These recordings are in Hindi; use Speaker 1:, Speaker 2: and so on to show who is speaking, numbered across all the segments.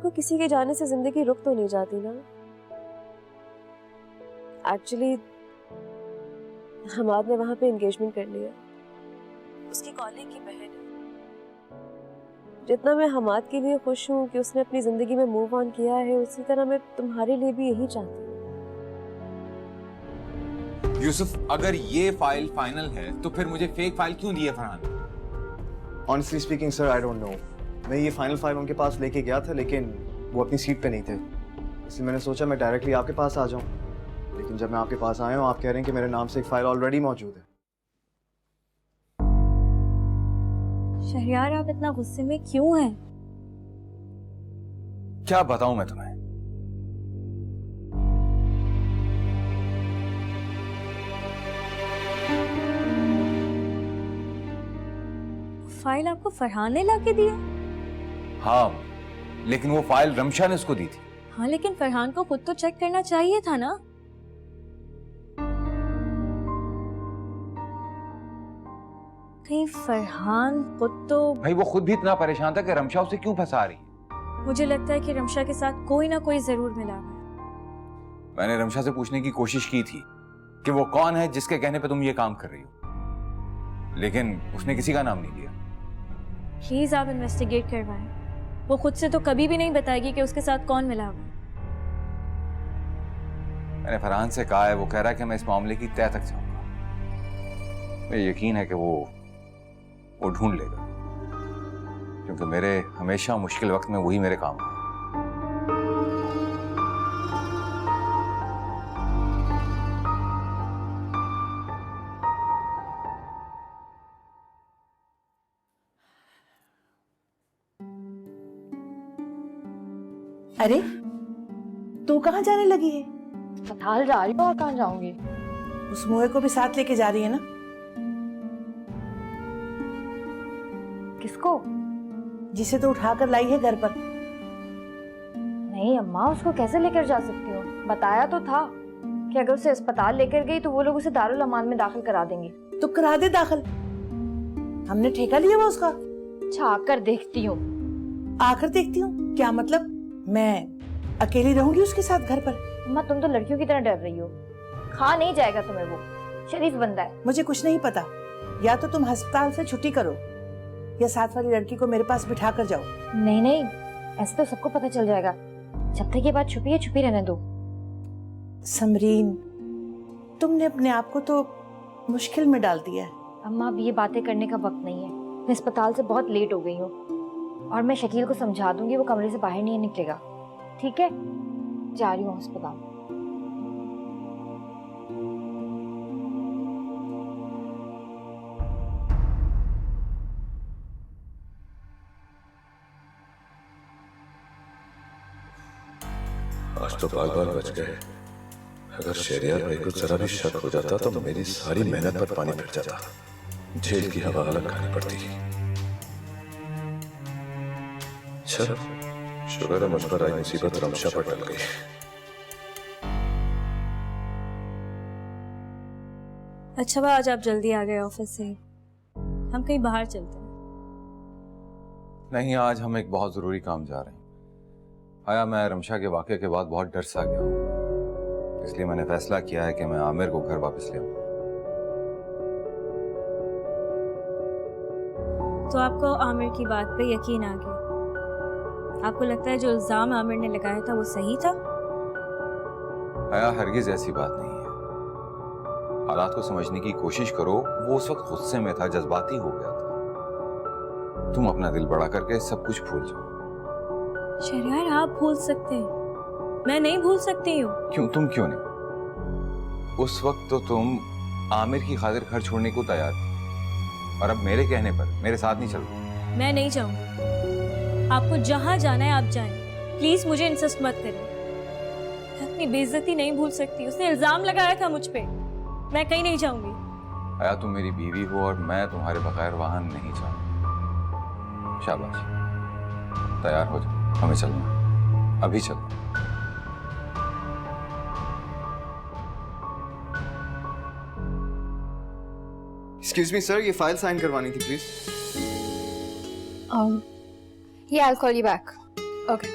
Speaker 1: देखो किसी के जाने से जिंदगी रुक तो नहीं जाती ना। एक्चुअली हमाद ने वहां पे एंगेजमेंट कर लिया, उसकी कॉलेज की बहन है। जितना मैं हमाद के लिए खुश हूँ कि उसने अपनी जिंदगी में मूव ऑन किया है, उसी तरह मैं तुम्हारे लिए भी यही चाहती हूँ।
Speaker 2: यूसुफ, अगर ये फाइल फाइनल है तो फिर मुझे फेक फाइल क्यों दी है Farhan?
Speaker 3: Honestly speaking, sir, I don't know. मैं ये फाइनल फाइल उनके पास लेके गया था, लेकिन वो अपनी सीट पे नहीं थे, इसलिए मैंने सोचा मैं डायरेक्टली आपके पास आ जाऊं। लेकिन जब मैं आपके पास आया हूं, आप कह रहे हैं कि मेरे नाम से एक फाइल ऑलरेडी मौजूद है।
Speaker 4: शहरयार, आप इतना गुस्से में क्यों हैं?
Speaker 2: क्या बताऊं मैं तुम्हें?
Speaker 4: फाइल आपको फरहान ने लाके दिया?
Speaker 2: हाँ, लेकिन वो फाइल रमशा ने उसको दी थी।
Speaker 4: हाँ, लेकिन फरहान को खुद तो चेक करना चाहिए था ना। कहीं फरहान खुद तो...
Speaker 2: भाई वो खुद भी इतना परेशान था कि रमशा उसे क्यों फंसा रही है।
Speaker 4: मुझे लगता है कि रमशा के साथ कोई ना कोई जरूर मिला है।
Speaker 2: मैंने रमशा से पूछने की कोशिश की थी कि वो कौन है जिसके कहने पे तुम ये काम कर रही हो, लेकिन उसने किसी का नाम नहीं लिया।
Speaker 4: प्लीज आप इन्वेस्टिगेट करवाएं। वो खुद से तो कभी भी नहीं बताएगी कि उसके साथ कौन मिला हुआ है।
Speaker 2: मैंने फरहान से कहा है, वो कह रहा है कि मैं इस मामले की तह तक जाऊंगा। मुझे यकीन है कि वो ढूंढ लेगा, क्योंकि मेरे हमेशा मुश्किल वक्त में वही मेरे काम आए।
Speaker 5: अरे तू कहाँ जाने लगी है?
Speaker 6: अस्पताल जा रही हूँ, और कहाँ जाऊंगी?
Speaker 5: उस मोहे को भी साथ लेके जा रही है ना?
Speaker 6: किसको?
Speaker 5: जिसे तो उठाकर लाई है घर पर।
Speaker 6: नहीं अम्मा, उसको कैसे लेकर जा सकती हूँ? बताया तो था कि अगर उसे अस्पताल लेकर गई तो वो लोग उसे दारुल अमान में दाखिल करा देंगे।
Speaker 5: तो करा दे दाखिल, हमने ठेका लिया हुआ उसका।
Speaker 6: अच्छा, आकर देखती हूँ।
Speaker 5: आकर देखती हूँ क्या मतलब? मैं अकेली रहूंगी उसके साथ घर पर?
Speaker 6: अम्मा, तुम तो लड़कियों की तरह डर रही हो। खा नहीं जाएगा तुम्हें, वो शरीफ बंदा है।
Speaker 5: मुझे कुछ नहीं पता, या तो तुम अस्पताल से छुट्टी करो या साथ वाली लड़की को मेरे पास बिठा कर जाओ।
Speaker 6: नहीं नहीं, ऐसे तो सबको पता चल जाएगा। जब तक ये बात छुपी है, छुपी रहने दो।
Speaker 5: समरीन, तुमने अपने आप को तो मुश्किल में डाल दिया है।
Speaker 6: अम्मा, अब ये बातें करने का वक्त नहीं है। मैं अस्पताल से बहुत लेट हो गई हूँ, और मैं शकील को समझा दूंगी, वो कमरे से बाहर नहीं निकलेगा। ठीक है, जा रही हूँ अस्पताल।
Speaker 7: आज तो बाल बाल बच गए। अगर शहरयार भाई को जरा भी शक हो जाता तो मेरी सारी मेहनत पर पानी फिर जाता। जेल की हवा अलग खानी पड़ती। चलो, शुक्र है मुझ पर आई मुसीबत रमशा पर टल गई।
Speaker 4: अच्छा बा, आज आप जल्दी आ गए ऑफिस से। हम कहीं बाहर चलते हैं।
Speaker 2: नहीं, आज हम एक बहुत जरूरी काम जा रहे हैं। आया, मैं रमशा के वाकये के बाद बहुत डर सा गया हूँ, इसलिए मैंने फैसला किया है कि मैं आमिर को घर वापस ले आऊँ।
Speaker 4: तो आपको आमिर की बात पे यकीन आ गया? आपको लगता है जो इल्जाम आमिर ने लगाया था वो सही था?
Speaker 2: आया, हरगिज ऐसी बात नहीं है। हालात को समझने की कोशिश करो। वो उस वक्त गुस्से में था, जज्बाती हो गया था। तुम अपना दिल बड़ा करके सब कुछ भूल जाओ।
Speaker 4: शहरयार, आप भूल सकते हैं, मैं नहीं भूल सकती हूँ।
Speaker 2: क्यों? तुम क्यों नहीं? उस वक्त तो तुम आमिर की खातिर घर छोड़ने को तैयार थी, और अब मेरे कहने पर मेरे साथ नहीं चल रही।
Speaker 4: मैं नहीं जाऊंगी। आपको जहां जाना है आप जाएं। प्लीज मुझे इंसिस्ट मत करिए। मैं अपनी बेइज्जती नहीं भूल सकती। उसने इल्जाम लगाया था मुझ पे। मैं कहीं नहीं जाऊंगी।
Speaker 2: आया, तुम मेरी बीवी हो और मैं तुम्हारे बगैर वहां नहीं जाऊंगा। शाबाश, तैयार हो जाओ, हमें चलना। अभी चलो।
Speaker 3: एक्सक्यूज मी सर, ये फाइल साइन करवानी थी please.
Speaker 6: Yeah, I'll call you back. Okay.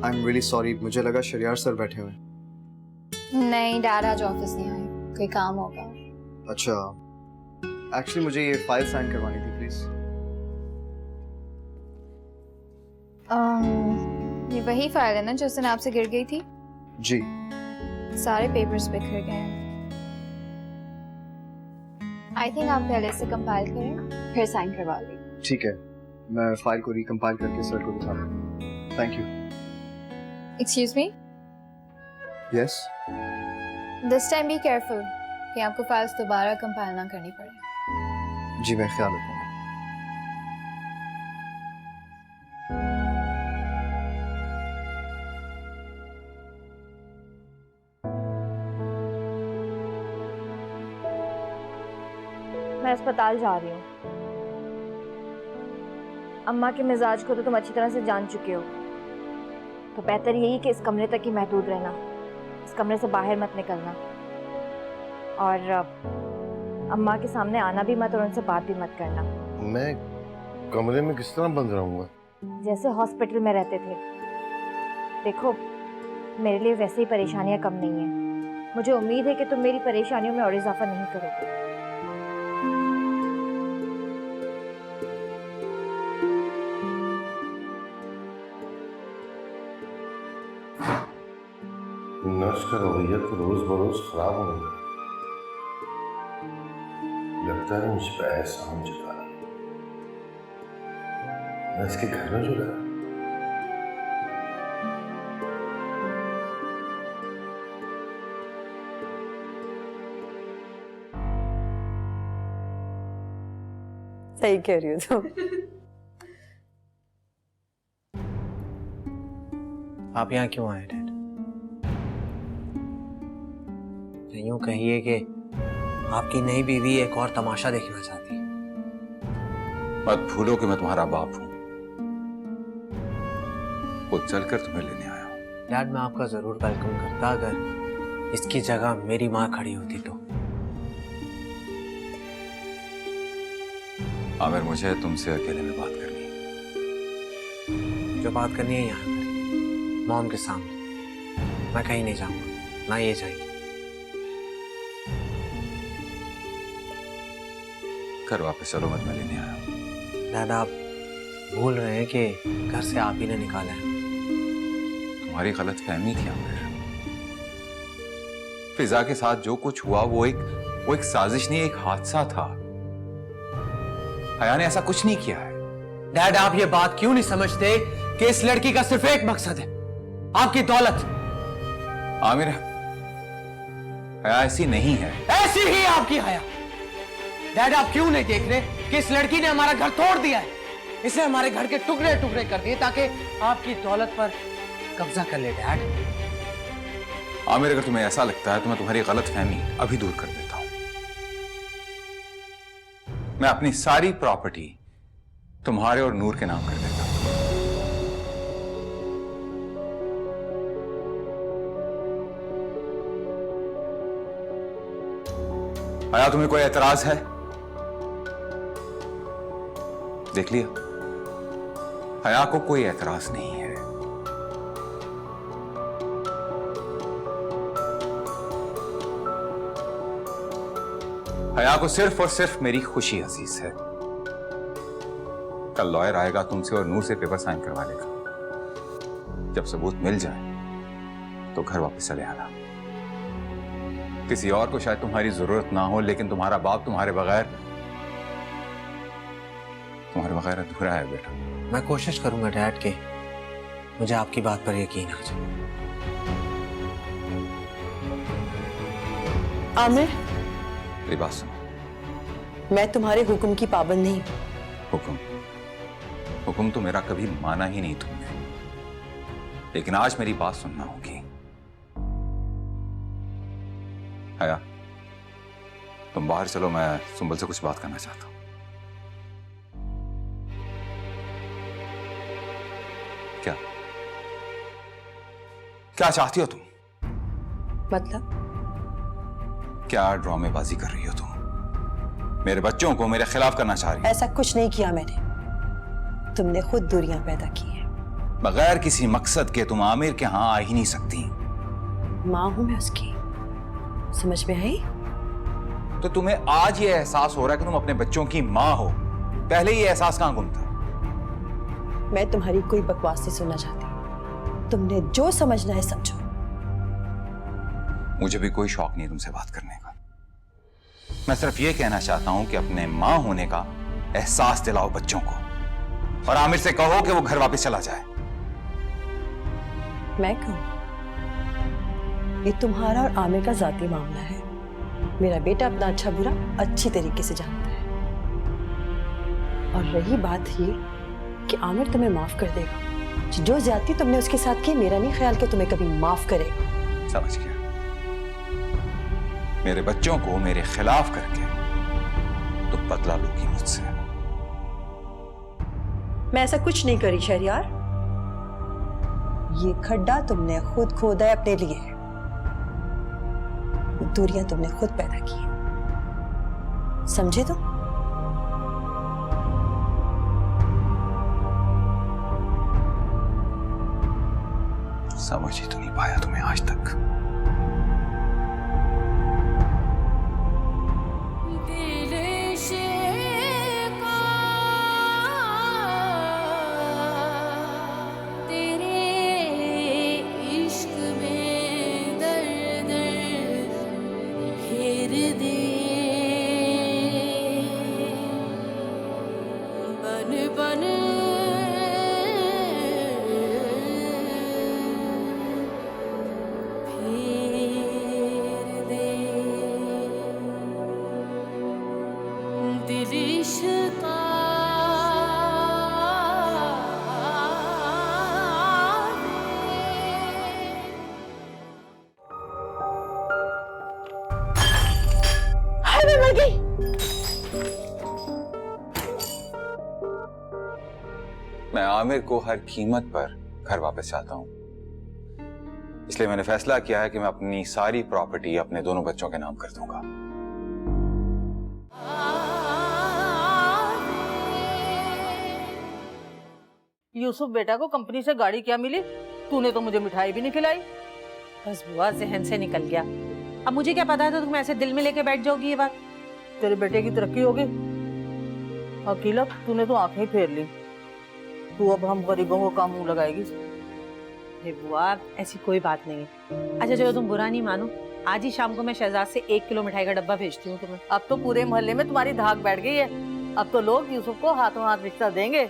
Speaker 3: I am really sorry, मुझे लगा शरियार सर बैठे हुए हैं।
Speaker 8: नहीं, डैड आज ऑफिस नहीं आए, कोई काम होगा।
Speaker 3: अच्छा, एक्चुअली मुझे ये फाइल साइन करवानी थी प्लीज।
Speaker 8: ये वही फाइल है ना जो उस दिन आपसे गिर गई थी?
Speaker 3: जी।
Speaker 8: सारे पेपर्स बिखर गए हैं। आई थिंक आप पहले से कंपाइल करें, फिर साइन करवा लें।
Speaker 3: ठीक है, मैं फाइल को रिकम्पाइल करके सर को दिखा दूँ। Thank you.
Speaker 8: Excuse me,
Speaker 3: yes.
Speaker 8: This time be careful कि आपको फाइल्स दोबारा कंपाइल ना करनी पड़े।
Speaker 3: जी, मैं ख्याल रखूँगा।
Speaker 6: मैं अस्पताल जा रही हूँ। अम्मा के मिजाज को तो तुम अच्छी तरह से जान चुके हो, तो बेहतर यही कि इस कमरे तक ही महदूद रहना, इस कमरे से बाहर मत निकलना, और अम्मा के सामने आना भी मत और उनसे बात भी मत करना।
Speaker 7: मैं कमरे में किस तरह बंद रहूंगा?
Speaker 6: जैसे हॉस्पिटल में रहते थे। देखो, मेरे लिए वैसे ही परेशानियां कम नहीं है। मुझे उम्मीद है कि तुम मेरी परेशानियों में और इजाफा नहीं करोगे।
Speaker 7: नर्स का रवैया तो रोज बरोज खराब होने लगा। लगता है मुझ पर एहसान जता रही है। मैं इसके घर में जुड़ा।
Speaker 1: सही कह रही हो तुम।
Speaker 9: आप यहाँ क्यों आए डैड? यूं कहिए कि आपकी नई बीवी एक और तमाशा देखना चाहती है।
Speaker 2: मत भूलो कि मैं तुम्हारा बाप हूं। खुद चलकर तुम्हें लेने आया हूं।
Speaker 9: डैड, मैं आपका जरूर वेलकम करता अगर इसकी जगह मेरी माँ खड़ी होती तो।
Speaker 2: आमिर, मुझे तुमसे अकेले में बात करनी है।
Speaker 9: जो बात करनी है यहाँ करें, मॉम के सामने। मैं कहीं नहीं जाऊंगा, ना ये जाएगी।
Speaker 2: घर वापस चलो, मैं तुम्हें लेने आया हूं।
Speaker 9: डैड, आप भूल रहे हैं कि घर से आप ही ने निकाला है।
Speaker 2: तुम्हारी गलत फहमी थी आमिर। फिजा के साथ जो कुछ हुआ वो एक साजिश नहीं, एक हादसा था। हया ने ऐसा कुछ नहीं किया है।
Speaker 9: डैड, आप ये बात क्यों नहीं समझते कि इस लड़की का सिर्फ एक मकसद है, आपकी दौलत।
Speaker 2: आमिर, हया ऐसी नहीं है।
Speaker 9: ऐसी ही आपकी हया। डैड, आप क्यों नहीं देख रहे कि इस लड़की ने हमारा घर तोड़ दिया है? इसने हमारे घर के टुकड़े टुकड़े कर दिए ताकि आपकी दौलत पर कब्जा कर ले। डैड,
Speaker 2: आमिर, अगर तुम्हें ऐसा लगता है तो मैं तुम्हारी गलत फहमी अभी दूर कर देता हूं। मैं अपनी सारी प्रॉपर्टी तुम्हारे और नूर के नाम कर देता हूं। आया तुम्हें कोई एतराज है? देख लिया, हया को कोई एतराज नहीं है। हया को सिर्फ और सिर्फ मेरी खुशी अजीज है। कल लॉयर आएगा, तुमसे और नूर से पेपर साइन करवा लेगा। जब सबूत मिल जाए तो घर वापस चले आना। किसी और को शायद तुम्हारी जरूरत ना हो, लेकिन तुम्हारा बाप तुम्हारे बगैर अधूरा है बेटा।
Speaker 9: मैं कोशिश करूंगा डैड कि मुझे आपकी बात पर यकीन आ जाए।
Speaker 10: आमिर,
Speaker 2: मेरी बात सुनो।
Speaker 10: मैं तुम्हारे हुक्म की पाबंद नहीं।
Speaker 2: हुक्म तो मेरा कभी माना ही नहीं तुमने, लेकिन आज मेरी बात सुनना होगी। हया, तुम बाहर चलो, मैं सुंबल से कुछ बात करना चाहता हूं। क्या चाहती हो तुम?
Speaker 10: मतलब?
Speaker 2: क्या ड्रामेबाजी कर रही हो तुम? मेरे बच्चों को मेरे खिलाफ करना चाह रही हो?
Speaker 10: ऐसा कुछ नहीं किया मैंने। तुमने खुद दूरियां पैदा की हैं।
Speaker 2: बगैर किसी मकसद के तुम आमिर के यहाँ आ ही नहीं सकती।
Speaker 10: माँ हूं मैं उसकी, समझ में आई?
Speaker 2: तो तुम्हें आज ये एहसास हो रहा है कि तुम अपने बच्चों की माँ हो, पहले ये एहसास कहां गुम था?
Speaker 10: मैं तुम्हारी कोई बकवास नहीं सुनना चाहती। तुमने जो समझना है समझो।
Speaker 2: मुझे भी कोई शौक नहीं तुमसे बात करने का। मैं सिर्फ ये कहना चाहता हूं कि अपने माँ होने का एहसास दिलाओ बच्चों को, और आमिर से कहो कि वो घर वापस चला जाए।
Speaker 10: मैं कहूं? ये तुम्हारा और आमिर का जाती मामला है। मेरा बेटा अपना अच्छा बुरा अच्छी तरीके से जानता है। और रही बात ये कि आमिर तुम्हें माफ कर देगा, जो ज्यादती तुमने उसके साथ की, मेरा नहीं ख्याल कि तुम्हें कभी माफ करेगा।
Speaker 2: समझ गया। मेरे बच्चों को मेरे खिलाफ करके तो बदला लोगी मुझसे।
Speaker 10: मैं ऐसा कुछ नहीं करी शहरयार। ये खड्डा तुमने खुद खोदा है अपने लिए। ये दूरियां तुमने खुद पैदा की हैं। समझे तुम?
Speaker 2: समझ ही तो नहीं पाया तुम्हें आज तक। मैं आमिर को हर कीमत पर घर वापस चाहता हूं, इसलिए मैंने फैसला किया है कि मैं अपनी सारी प्रॉपर्टी अपने दोनों बच्चों के नाम कर दूंगा।
Speaker 11: यूसुफ बेटा को कंपनी से गाड़ी क्या मिली? तूने तो मुझे मिठाई भी नहीं खिलाई।
Speaker 12: बस बुआ जहन से निकल गया। अब मुझे क्या पता था तुम ऐसे दिल में लेके बैठ जाओगी ये बात।
Speaker 11: तेरे बेटे की तरक्की होगी। अकीला तूने तो आंखें ही फेर ली। तू अब हम गरीबों को काम मुंह लगाएगी।
Speaker 12: हे बुआ ऐसी कोई बात नहीं है। अच्छा चलो तुम बुरा नहीं मानो, आज ही शाम को मैं शहजाद से 1 किलो मिठाई का डब्बा भेजती हूँ तुम्हें।
Speaker 11: अब तो पूरे मोहल्ले में तुम्हारी धाक बैठ गई है। अब तो लोग यूसुफ को हाथों हाथ रिश्ता देंगे।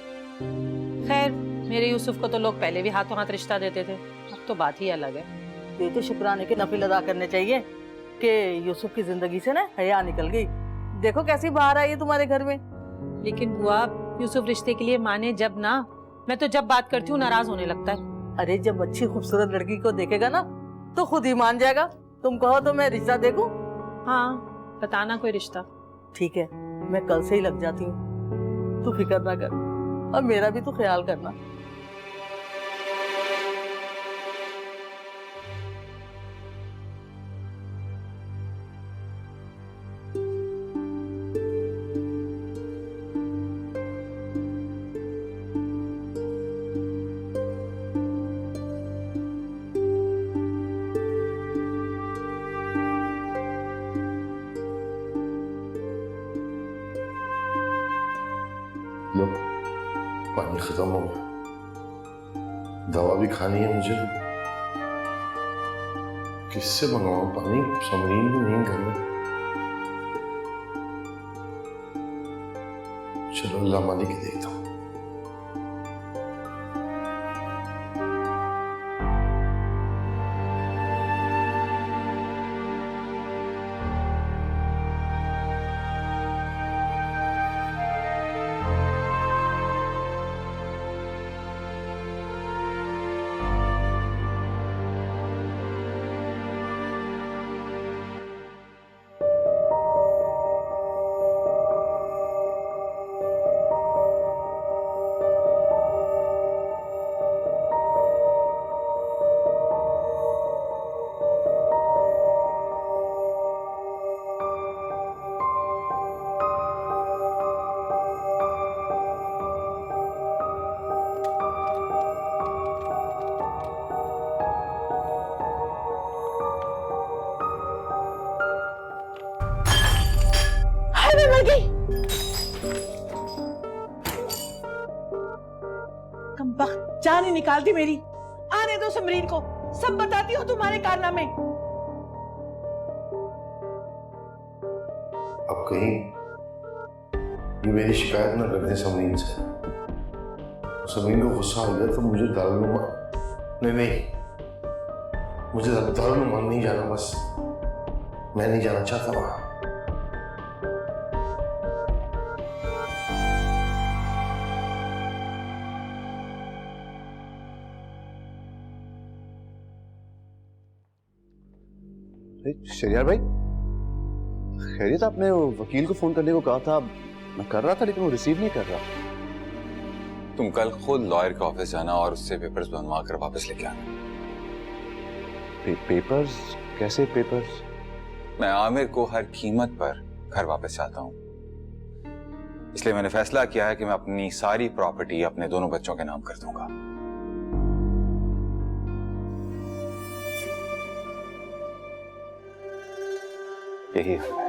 Speaker 12: खैर मेरे यूसुफ को तो लोग पहले भी हाथों हाथ रिश्ता देते थे, अब तो बात ही अलग है।
Speaker 11: ये तो शुक्राने के नफिल अदा करने चाहिए कि यूसुफ की जिंदगी से ना हया निकल गई। देखो कैसी बाहर आई है तुम्हारे घर में।
Speaker 12: लेकिन बुआ यूसुफ रिश्ते के लिए माने जब ना, मैं तो जब बात करती हूँ नाराज होने लगता है।
Speaker 11: अरे जब अच्छी खूबसूरत लड़की को देखेगा ना तो खुद ही मान जाएगा। तुम कहो तो मैं रिश्ता देखूं?
Speaker 12: हाँ बताना कोई रिश्ता।
Speaker 11: ठीक है मैं कल से ही लग जाती हूँ, तू फिक्र ना कर। अब मेरा भी तो ख्याल करना।
Speaker 7: लो पानी खत्म हो गया, दवा भी खानी है मुझे। किससे मंगवाऊं पानी? समरीन भी नहीं घर में। चलो अल्लाह मालिक ही देखता हूँ।
Speaker 5: जान ही निकाल दी मेरी। आने दो समरीन को, सब बताती हो तुम्हारे कारनामे।
Speaker 7: अब कहीं ये मेरी शिकायत ना कर दे समरीन से। समरीन को गुस्सा हो गया तो मुझे दारुल नहीं, मुझे दारुल नहीं जाना, बस मैं नहीं जाना चाहता वहां।
Speaker 3: शरियार भाई, खैरियत? आपने वो वकील को फोन करने को कहा था, मैं कर रहा था लेकिन वो रिसीव नहीं कर रहा।
Speaker 2: तुम कल खुद लॉयर के ऑफिस जाना और उससे पेपर्स बनवा कर वापस लेके आना।
Speaker 3: पेपर्स? कैसे पेपर्स?
Speaker 2: मैं आमिर को हर कीमत पर घर वापस चाहता हूँ, इसलिए मैंने फैसला किया है कि मैं अपनी सारी प्रॉपर्टी अपने दोनों बच्चों के नाम कर दूंगा। यही हल है।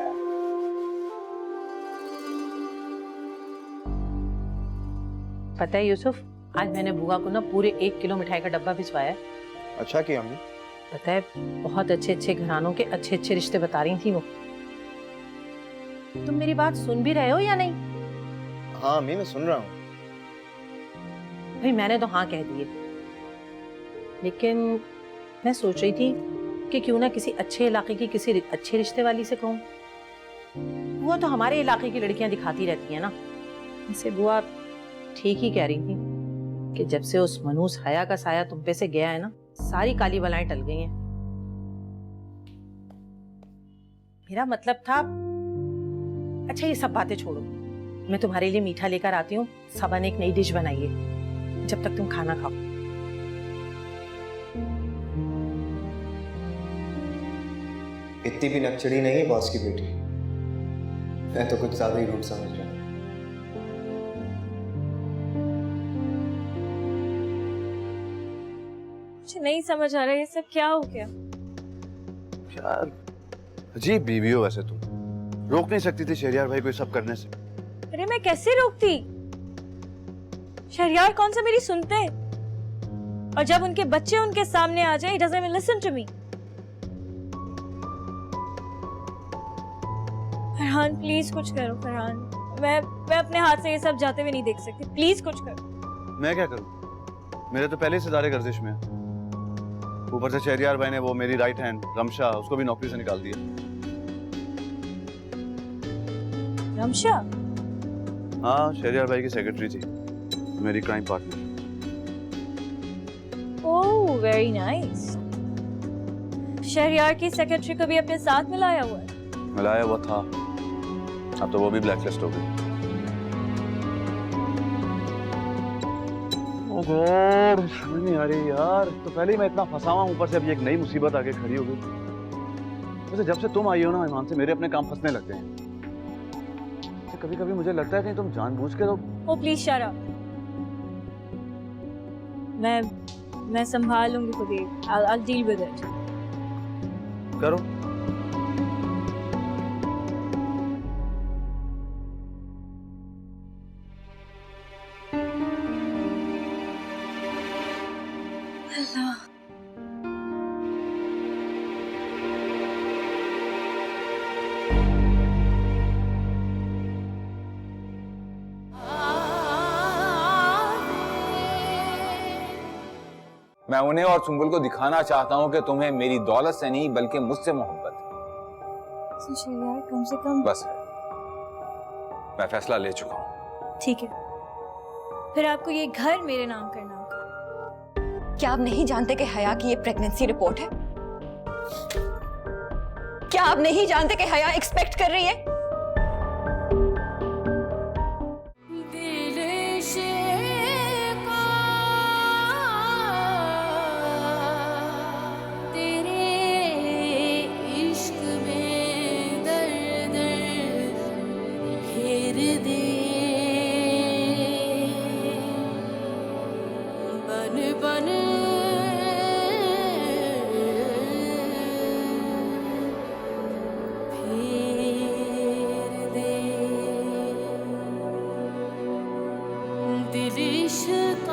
Speaker 12: पता है यूसुफ, आज मैंने बुआ को ना पूरे 1 किलो मिठाई का डब्बा भिजवाया।
Speaker 3: अच्छा किया हमने।
Speaker 12: पता है, बहुत अच्छे अच्छे घरानों के अच्छे अच्छे रिश्ते बता रही थी वो। तुम मेरी बात सुन भी रहे हो या नहीं?
Speaker 3: हाँ अम्मी, मैं सुन रहा हूँ।
Speaker 12: भाई मैंने तो हाँ कह दिए, लेकिन मैं सोच रही थी कि क्यों ना किसी अच्छे इलाके की किसी अच्छे रिश्ते वाली से कहूँ। बुआ तो हमारे इलाके की लड़कियां दिखाती रहती है ना। इसे बुआ ठीक ही कह रही थी कि जब से उस मनूस हया का साया तुम पे से गया है ना, सारी काली बलाएं टल गई हैं। मेरा मतलब था, अच्छा ये सब बातें छोड़ो, मैं तुम्हारे लिए मीठा लेकर आती हूँ। सबा ने एक नई डिश बनाई है, जब तक तुम खाना खाओ।
Speaker 3: इतनी भी नकचड़ी नहीं है बॉस की बेटी, मैं तो कुछ ज्यादा ही रूट समझ रहा हूँ।
Speaker 4: मुझे नहीं समझ आ रहा है ये सब क्या हो गया।
Speaker 3: यार अजीब बीवी हो वैसे तुम, रोक नहीं सकती थी शहरियार भाई को ये सब करने से?
Speaker 4: अरे मैं कैसे रोकती? शहरियार कौन सा मेरी सुनते, और जब उनके बच्चे उनके सामने आ जाए, he doesn't even listen to me। Farhan please कुछ करो फरहान, मैं अपने हाथ से ये सब जाते हुए नहीं देख सकती, प्लीज कुछ करो।
Speaker 3: मैं क्या करूं? मेरे तो पहले ही सितारे गर्दिश में हैं। ऊपर से शहरियार भाई ने वो मेरी राइट हैंड रमशा, उसको भी नौकरी से निकाल दिया।
Speaker 4: रमशा?
Speaker 3: हाँ, शहरियार भाई की सेक्रेटरी थी, मेरी crime partner.
Speaker 4: Oh very nice. Shahriyar की सेक्रेटरी को भी अपने साथ मिलाया हुआ है?
Speaker 3: मिलाया हुआ था, अब तो वो भी ब्लैकलिस्ट हो गई। ओह गॉड, समझ नहीं आ रही यार। तो पहले ही मैं इतना फंसा हुआ, ऊपर से अभी एक नई मुसीबत आके खड़ी हो गई। वैसे जब से तुम आई हो ना ईमान से, मेरे अपने काम फंसने लग गए हैं। कभी कभी मुझे लगता है कि तुम जानबूझ के तो।
Speaker 4: ओ प्लीज शट अप। मैं संभाल लूंगी खुद ही। I'll deal with it।
Speaker 3: करो।
Speaker 4: अल्लाह।
Speaker 2: मैं उन्हें और सुंबुल को दिखाना चाहता हूँ कि तुम्हें मेरी दौलत से नहीं बल्कि मुझसे मोहब्बत है।
Speaker 4: यार कम से कम।
Speaker 2: बस मैं फैसला ले चुका हूँ।
Speaker 4: ठीक है, फिर आपको ये घर मेरे नाम करना होगा।
Speaker 6: क्या आप नहीं जानते कि हया की ये प्रेगनेंसी रिपोर्ट है? क्या आप नहीं जानते कि हया एक्सपेक्ट कर रही है?
Speaker 13: दिल इश्क़